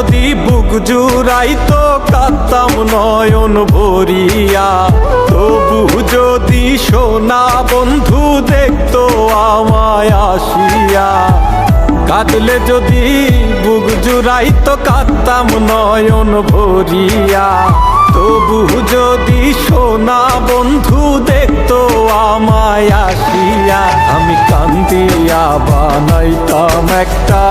যদি বুক জুড়াইতো কাঁদতাম নয়ন ভরিয়া, তবু যদি সোনা বন্ধু দেখতো আমায় আসিয়া। কাঁদলে যদি বুক জুড়াইতো কাঁদতাম নয়ন ভরিয়া, তবু যদি সোনা বন্ধু দেখতো আমায় আসিয়া। আমি কান্দিয়া বানাইতাম একটা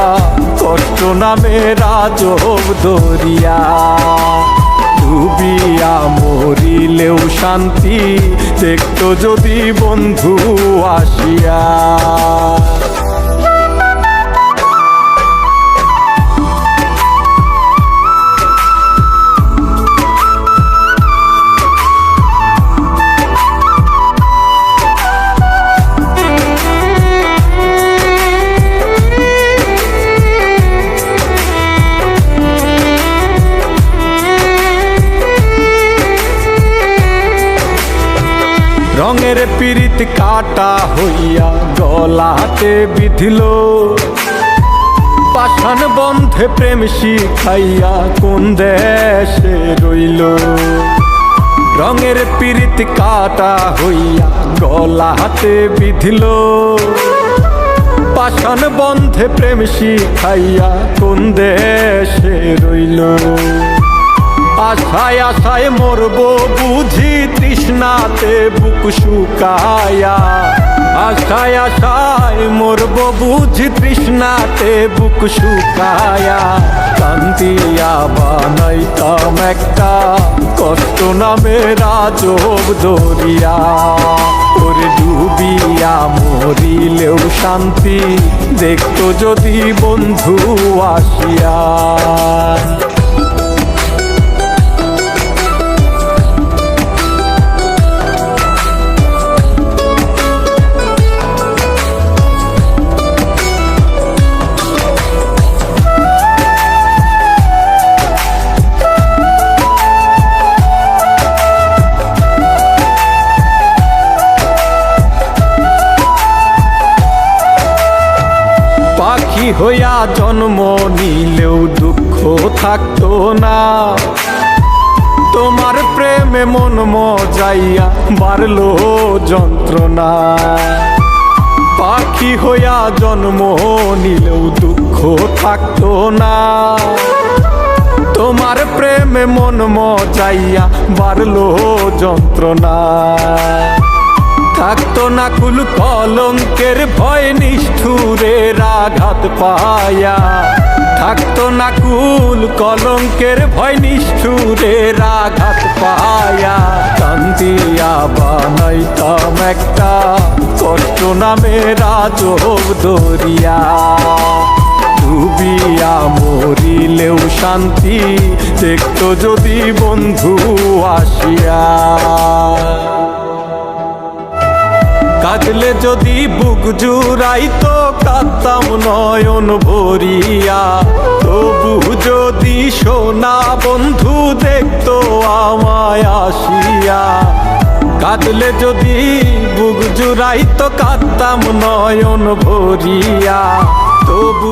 কষ্ট নামের আজব দরিয়া, ডুবিয়া মরিলেও শান্তি দেখতো যদি বন্ধু আসিয়া। রঙের পীড়িত কাটা হইয়া গলাতে বিধিল, পাষাণ বন্ধে প্রেম শিখাইয়া কোন দেশে রইল। রঙের পীড়িত কাটা হইয়া গলাতে বিধিল, পাষাণ বন্ধে প্রেম শিখাইয়া কোন দেশে রইল। আশায় আশায় মরবো বুঝি তৃষ্ণাতে বুক শুকায়া, আশায় আশায় মরবো বুঝি তৃষ্ণাতে বুক শুকায়া। কান্দিয়া বানাইতাম একটা কষ্ট নামের আজব দরিয়া, ওরে ডুবিয়া মরিলেও শান্তি দেখতো যদি বন্ধু আসিয়া। পাখি হইয়া জন্ম নিলেও দুঃখ থাকতো না, তোমার প্রেমে মন মজাইয়া বাড়লো যন্ত্রণা। পাখি হইয়া জন্ম নিলেও দুঃখ থাকতো না, তোমার প্রেমে মন মজাইয়া বাড়লো যন্ত্রণা। থাকতো না কুল কলঙ্কের ভয় নিষ্ঠুরের আঘাত পায়া, থাকতো না কুল কলঙ্কের ভয় নিষ্ঠুরের আঘাত পায়া। কান্দিয়া বানাইতাম একটা কষ্ট নামের আজব দরিয়া, ডুবিয়া মরিলেও শান্তি দেখতো যদি বন্ধু আসিয়া। কাঁদলে যদি বুক জুড়াইতো কাঁদতাম নয়ন ভরিয়া, তবু যদি সোনা বন্ধু দেখতো আমায় আসিয়া। কাঁদলে যদি বুক জুড়াইতো কাঁদতাম নয়ন ভরিয়া, তবু